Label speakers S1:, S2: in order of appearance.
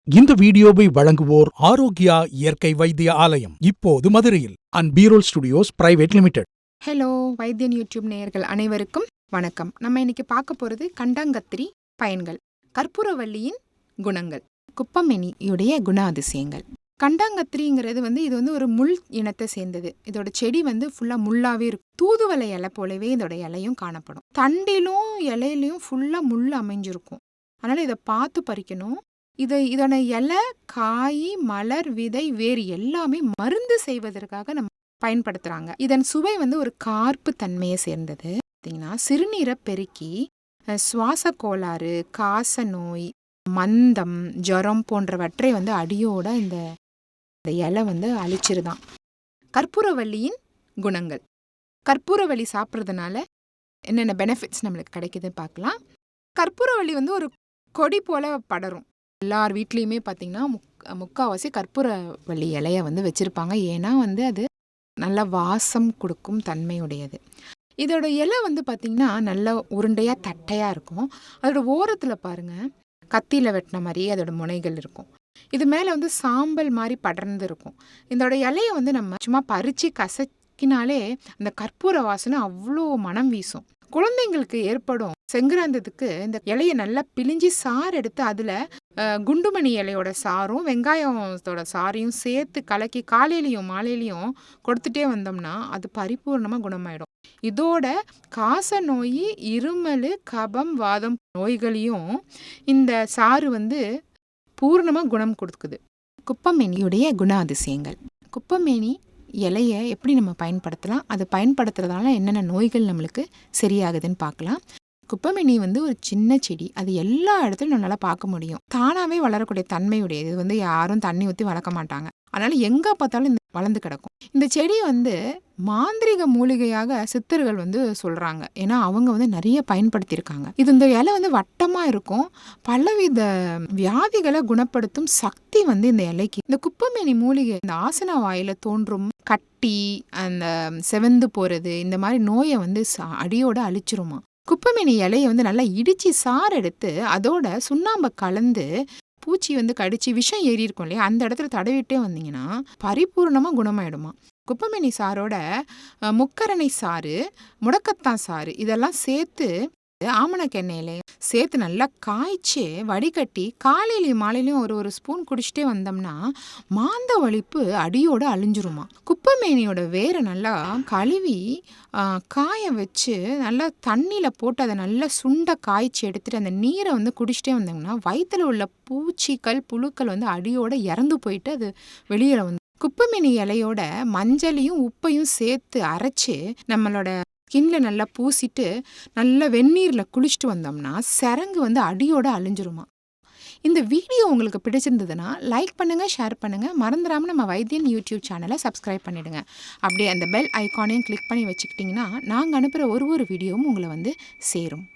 S1: இந்த வீடியோவை வழங்குவோர் ஆரோக்கியா இயற்கை வைத்திய ஆலயம், இப்போது மதுரையில் பீரோல் ஸ்டுடியோஸ் பிரைவேட் லிமிடெட்.
S2: ஹலோ வைத்தியன் யூடியூப் நேயர்கள் அனைவருக்கும் வணக்கம். நம்ம இன்னைக்கு பார்க்க போகிறது கண்டாங்கத்திரி பயன்கள், கற்பூரவள்ளியின் குணங்கள், குப்பமேனியுடைய குண அதிசயங்கள். கண்டாங்கத்திரிங்கிறது இது ஒரு முள் இனத்தை சேர்ந்தது. இதோட செடி ஃபுல்லாக முள்ளாகவே இருக்கும். தூதுவளை இலை போலவே இதோட இலையும் காணப்படும். தண்டிலும் இலையிலையும் ஃபுல்லாக முள் அமைஞ்சிருக்கும். அதனால் இதை பார்த்து பறிக்கணும். இதோட இலை, காய், மலர், விதை, வேறு எல்லாமே மருந்து செய்வதற்காக நம்ம பயன்படுத்துகிறாங்க. இதன் சுவை ஒரு கார்ப்பு தன்மையை சேர்ந்தது. பார்த்தீங்கன்னா சிறுநீரை பெருக்கி சுவாச கோளாறு, காச நோய், மந்தம், ஜுரம் போன்றவற்றை அடியோட இந்த இலை அழிச்சிருதான். கற்பூரவள்ளியின் குணங்கள். கற்பூரவள்ளி சாப்பிட்றதுனால என்னென்ன பெனிஃபிட்ஸ் நம்மளுக்கு கிடைக்குதுன்னு பார்க்கலாம். கற்பூரவள்ளி ஒரு கொடி போல படரும். எல்லார் வீட்லேயுமே பார்த்தீங்கன்னா முக்கால்வாசி கற்பூரவள்ளி இலையை வச்சுருப்பாங்க. ஏன்னா அது நல்ல வாசம் கொடுக்கும் தன்மையுடையது. இதோட இலை பார்த்திங்கன்னா நல்ல உருண்டையாக தட்டையாக இருக்கும். அதோட ஓரத்தில் பாருங்கள், கத்தியில் வெட்டின மாதிரி அதோட முனைகள் இருக்கும். இது மேலே சாம்பல் மாதிரி படர்ந்து இருக்கும். இதோட இலையை நம்ம சும்மா பறித்து கசக்கினாலே அந்த கற்பூர வாசனை அவ்வளோ மனம் வீசும். குழந்தைங்களுக்கு ஏற்படும் செங்குராந்தத்துக்கு இந்த இலையை நல்லா பிழிஞ்சி சாறு எடுத்து அதில் குண்டுமணி இலையோட சாரும் வெங்காயத்தோட சாரையும் சேர்த்து கலக்கி காலையிலையும் மாலையிலையும் கொடுத்துட்டே வந்தோம்னா அது பரிபூர்ணமாக குணமாயிடும். இதோட காச நோய், இருமல், கபம், வாதம் நோய்களையும் இந்த சாறு பூர்ணமாக குணம் கொடுக்குது. குப்பமேனியுடைய குண அதிசயங்கள். குப்பமேனி இலையை எப்படி நம்ம பயன்படுத்தலாம், அது பயன்படுத்துறதுனால என்னென்ன நோய்கள் நம்மளுக்கு சரியாகுதுன்னு பார்க்கலாம். குப்பமேனி ஒரு சின்ன செடி. அது எல்லா இடத்துலையும் நம்மளால் பார்க்க முடியும். தானாகவே வளரக்கூடிய தன்மையுடையது. இது யாரும் தண்ணி ஊற்றி வளர்க்க மாட்டாங்க. அதனால் எங்கே பார்த்தாலும் வளர்ந்து கிடக்கும். இந்த செடி மாந்திரிக மூலிகையாக சித்தர்கள் சொல்கிறாங்க. ஏன்னா அவங்க நிறைய பயன்படுத்தியிருக்காங்க. இந்த இலை வட்டமாக இருக்கும். பலவித வியாதிகளை குணப்படுத்தும் சக்தி இந்த இலைக்கு. இந்த குப்பமேனி மூலிகை இந்த ஆசன வாயில தோன்றும் கட்டி, அந்த செவந்து போகிறது, இந்த மாதிரி நோயை அடியோட அழிச்சிருமா. குப்பமேனி இலையை நல்லா இடித்து சாறு எடுத்து அதோட சுண்ணாம்பை கலந்து பூச்சி கடிச்சு விஷம் ஏறி இருக்கும் இல்லையா, அந்த இடத்துல தடவிட்டே வந்தீங்கன்னா பரிபூர்ணமாக குணமாயிடுமா. குப்பமேனி சாரோட முக்கரணை சாறு, முடக்கத்தான் சாறு இதெல்லாம் சேர்த்து ஆமணக்கெண்ணெயில சேர்த்து நல்லா காய்ச்சி வடிகட்டி காலையிலையும் மாலையிலையும் ஒரு ஸ்பூன் குடிச்சிட்டே வந்தோம்னா மாந்த வலிப்பு அடியோட அழிஞ்சிருமா. குப்பமேனியோட வேரை நல்லா கழுவி காய வச்சு நல்லா தண்ணியில் போட்டு அதை நல்லா சுண்ட காய்ச்சி எடுத்துட்டு அந்த நீரை குடிச்சிட்டே வந்தோம்னா வயிற்றுல உள்ள பூச்சிகள், புழுக்கள் அடியோட இறந்து போயிட்டு அது வெளியில் குப்பமேனி இலையோட மஞ்சளையும் உப்பையும் சேர்த்து அரைச்சி நம்மளோட ஸ்கின்ல நல்லா பூசிட்டு நல்லா வெந்நீரில் குளிச்சுட்டு வந்தோம்னா சரங்கு அடியோட அழிஞ்சிருமா. இந்த வீடியோ உங்களுக்கு பிடிச்சிருந்ததுன்னா லைக் பண்ணுங்கள், ஷேர் பண்ணுங்கள். மறந்துடாமல் நம்ம வைத்தியன் யூடியூப் சேனலை சப்ஸ்கிரைப் பண்ணிவிடுங்க. அப்படியே அந்த பெல் ஐக்கானையும் கிளிக் பண்ணி வச்சுக்கிட்டிங்கன்னா நாங்கள் அனுப்புகிற ஒரு வீடியோவும் உங்களை சேரும்.